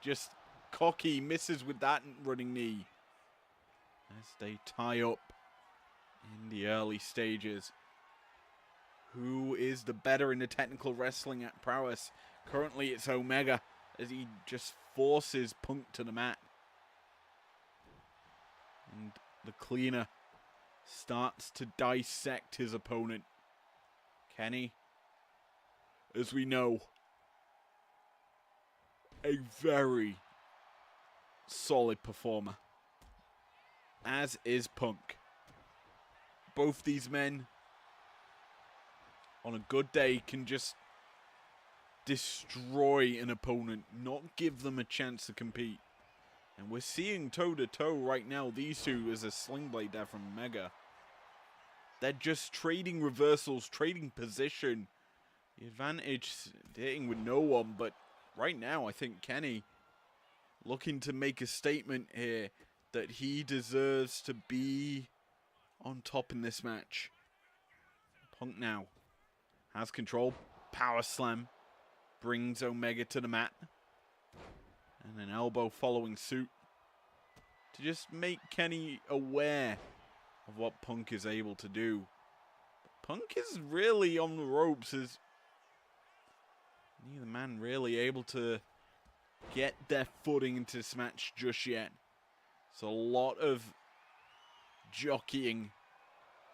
Just cocky, misses with that running knee as they tie up in the early stages. Who is the better in the technical wrestling at prowess? Currently it's Omega, as he just forces Punk to the mat. And the cleaner starts to dissect his opponent. Kenny, as we know, a very solid performer, as is Punk. Both these men, on a good day, can just destroy an opponent, not give them a chance to compete. And we're seeing toe-to-toe right now, these two, as a sling blade there from Omega. They're just trading reversals, trading position. The advantage hitting with no one, but right now I think Kenny looking to make a statement here that he deserves to be on top in this match. Punk now has control. Power slam brings Omega to the mat. And an elbow following suit to just make Kenny aware of what Punk is able to do. Punk is really on the ropes, as neither man really able to get their footing into this match just yet. It's a lot of jockeying,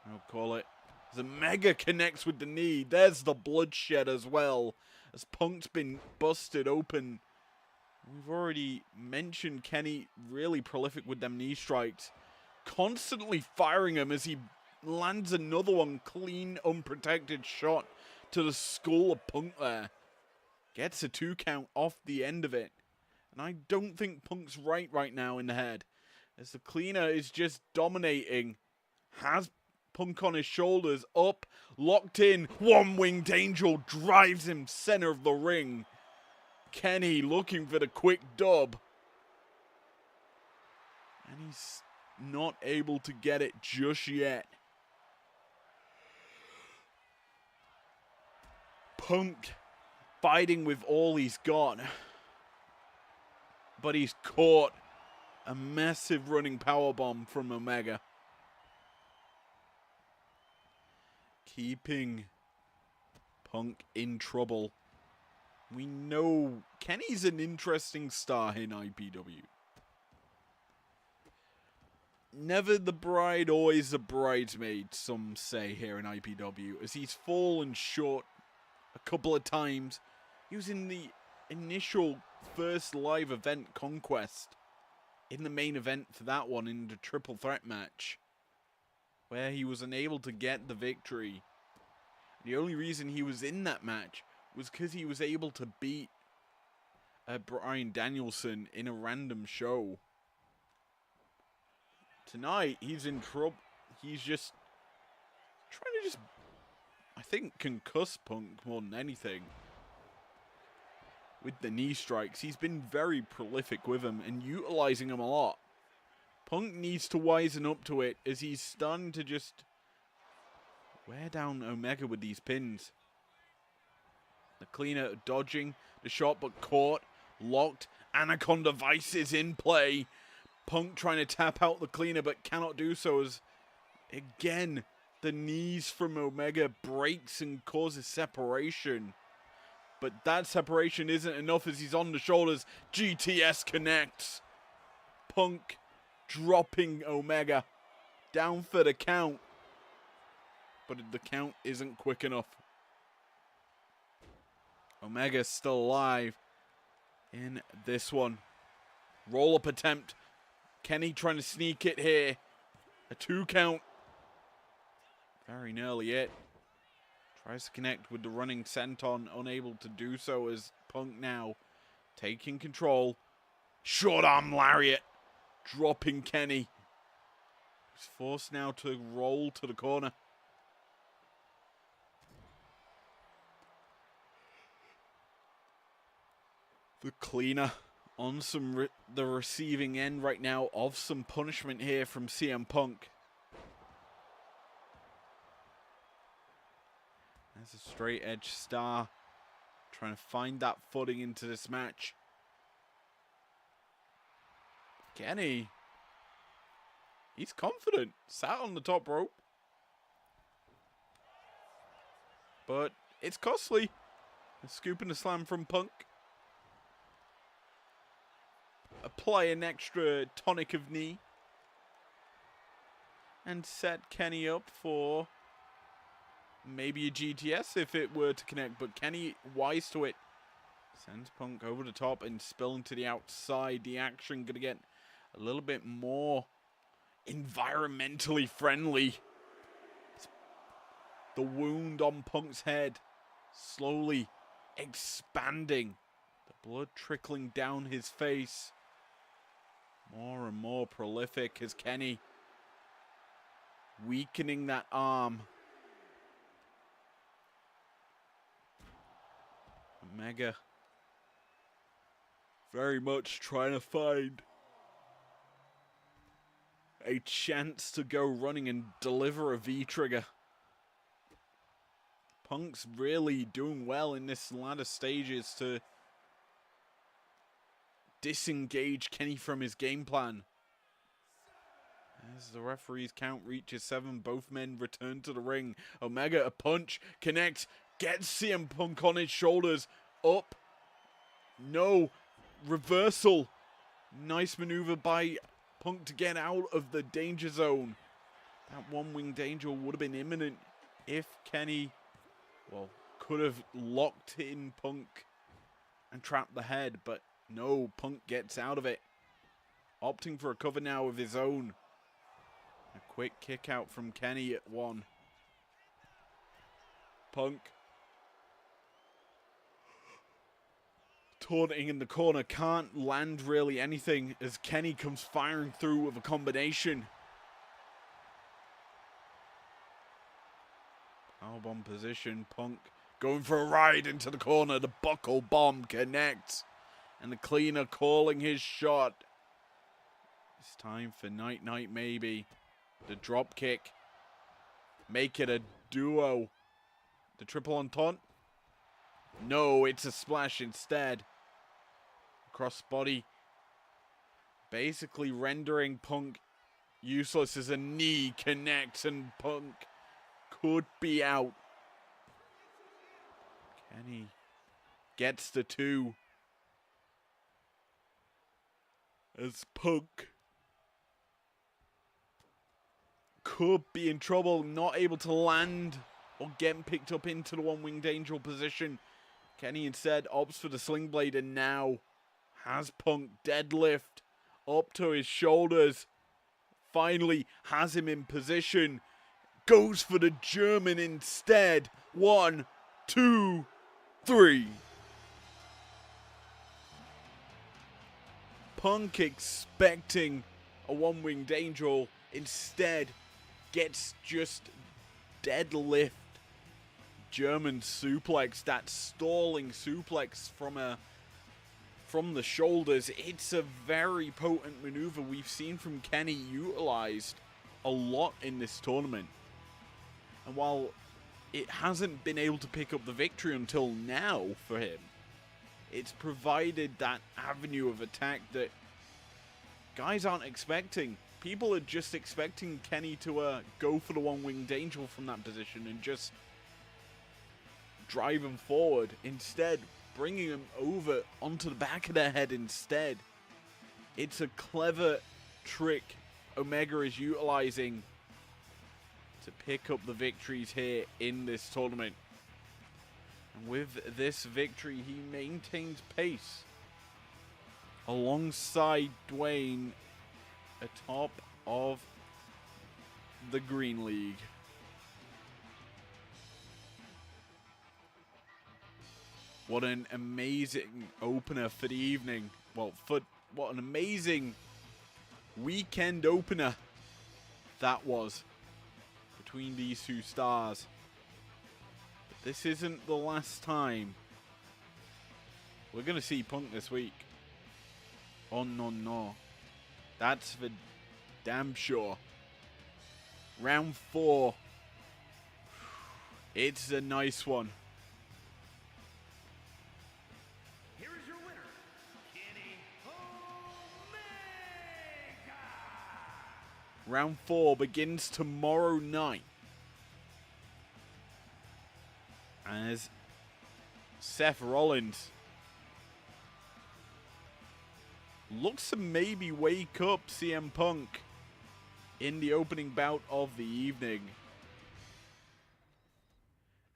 I'll call it. As Omega connects with the knee, there's the bloodshed as well, as Punk's been busted open. We've already mentioned Kenny really prolific with them knee strikes, constantly firing them as he lands another one, clean, unprotected shot to the skull of Punk there. Gets a 2 count off the end of it. And I don't think Punk's right now in the head, as the cleaner is just dominating. Has Punk on his shoulders, up, locked in. One-winged angel drives him center of the ring. Kenny looking for the quick dub. And he's not able to get it just yet. Punk fighting with all he's got. but he's caught a massive running powerbomb from Omega. Keeping Punk in trouble. We know Kenny's an interesting star in IPW. Never the bride, always the bridesmaid, some say here in IPW, as he's fallen short a couple of times. He was in the initial first live event Conquest, in the main event for that one, in the triple threat match, where he was unable to get the victory. The only reason he was in that match was because he was able to beat Bryan Danielson in a random show. Tonight, he's in trouble. He's just trying to I think, concuss Punk more than anything. With the knee strikes, he's been very prolific with them and utilizing them a lot. Punk needs to wisen up to it as he's starting to just wear down Omega with these pins. The cleaner dodging the shot but caught, locked. Anaconda Vice is in play. Punk trying to tap out the cleaner but cannot do so as, again, the knees from Omega breaks and causes separation. But that separation isn't enough as he's on the shoulders. GTS connects. Punk dropping Omega down for the count. But the count isn't quick enough. Omega's still alive in this one. Roll-up attempt. Kenny trying to sneak it here. A 2 count. Very nearly it. Tries to connect with the running senton. Unable to do so as Punk now taking control. Short arm lariat. Dropping Kenny. He's forced now to roll to the corner. The cleaner on the receiving end right now of some punishment here from CM Punk. There's a straight edge star trying to find that footing into this match. Kenny, he's confident, sat on the top rope. But it's costly. A scoop and a slam from Punk. Apply an extra tonic of knee. And set Kenny up for maybe a GTS if it were to connect. But Kenny, wise to it, sends Punk over the top and spilling to the outside. The action going to get a little bit more environmentally friendly. The wound on Punk's head slowly expanding. The blood trickling down his face. More and more prolific as Kenny weakening that arm. Omega very much trying to find a chance to go running and deliver a V-trigger. Punk's really doing well in this latter stages to disengage Kenny from his game plan. As the referee's count reaches 7, both men return to the ring. Omega, a punch, connects, gets CM Punk on his shoulders, up, no, reversal. Nice maneuver by Punk to get out of the danger zone. That one-winged angel would have been imminent if Kenny, well, could have locked in Punk and trapped the head, but no, Punk gets out of it. Opting for a cover now of his own. A quick kick out from Kenny at 1. Punk taunting in the corner, can't land really anything as Kenny comes firing through with a combination. Powerbomb position, Punk going for a ride into the corner. The buckle bomb connects. And the cleaner calling his shot. It's time for Night Night maybe. The drop kick. Make it a duo. The triple entente. No, it's a splash instead. Cross body basically rendering Punk useless as a knee connects and Punk could be out. Kenny gets the 2 as Punk could be in trouble, not able to land or getting picked up into the one-winged angel position. Kenny instead opts for the sling blade and now has Punk deadlift up to his shoulders. Finally has him in position. Goes for the German instead. 1, 2, 3. Punk expecting a one-winged angel instead gets just deadlift German suplex, that stalling suplex from the shoulders. It's a very potent maneuver we've seen from Kenny utilized a lot in this tournament. And while it hasn't been able to pick up the victory until now for him, it's provided that avenue of attack that guys aren't expecting. People are just expecting Kenny to go for the one-winged angel from that position and just drive him forward. Instead, bringing him over onto the back of their head instead. It's a clever trick Omega is utilizing to pick up the victories here in this tournament. And with this victory, he maintains pace alongside Dwayne atop of the Green League. What an amazing opener for the evening. Well, what an amazing weekend opener that was between these two stars. But this isn't the last time we're going to see Punk this week. Oh, no. That's for damn sure. Round 4. It's a nice one. Here is your winner, Kenny Omega. Round 4 begins tomorrow night as Seth Rollins looks to maybe wake up CM Punk in the opening bout of the evening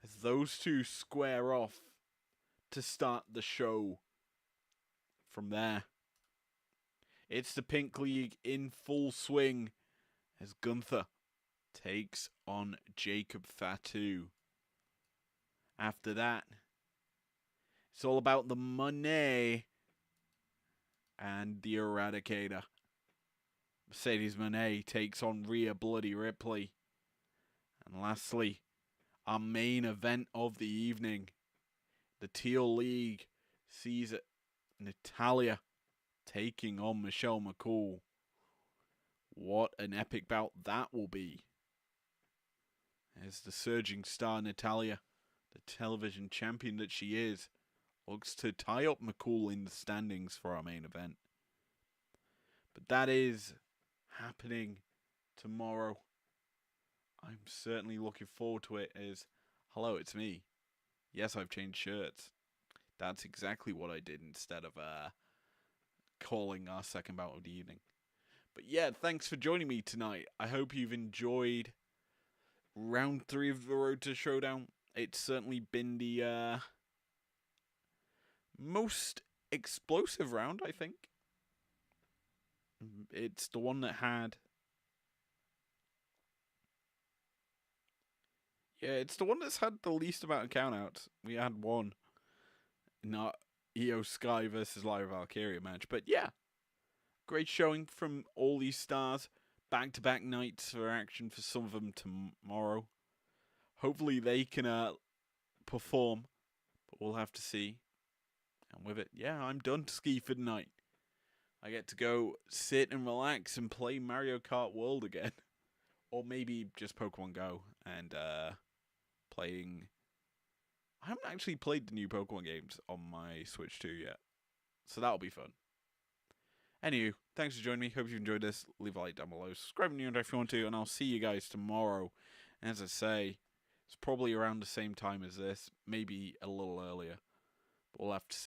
as those two square off to start the show from there. It's the Pink League in full swing as Gunther takes on Jacob Fatu. After that, it's all about the money and the Eradicator. Mercedes Moné takes on Rhea Bloody Ripley. And lastly, our main event of the evening, the Teal League sees Natalya taking on Michelle McCool. What an epic bout that will be. As the surging star Natalya, the television champion that she is, looks to tie up McCool in the standings for our main event. But that is happening tomorrow. I'm certainly looking forward to it as, hello, it's me. Yes, I've changed shirts. That's exactly what I did instead of calling our second bout of the evening. But yeah, thanks for joining me tonight. I hope you've enjoyed round 3 of the Road to Showdown. It's certainly been the most explosive round, I think. It's the one that had... Yeah, it's the one that's had the least amount of countouts. We had one. Not Io Sky versus Lyra Valkyria match. But yeah, great showing from all these stars. Back-to-back nights for action for some of them tomorrow. Hopefully they can perform. But we'll have to see. And with it, yeah, I'm done to ski for the night. I get to go sit and relax and play Mario Kart World again. Or maybe just Pokemon Go and playing... I haven't actually played the new Pokemon games on my Switch 2 yet. So that'll be fun. Anywho, thanks for joining me. Hope you enjoyed this. Leave a like down below. Subscribe if you want to, and I'll see you guys tomorrow. As I say, it's probably around the same time as this, maybe a little earlier. But we'll have to see.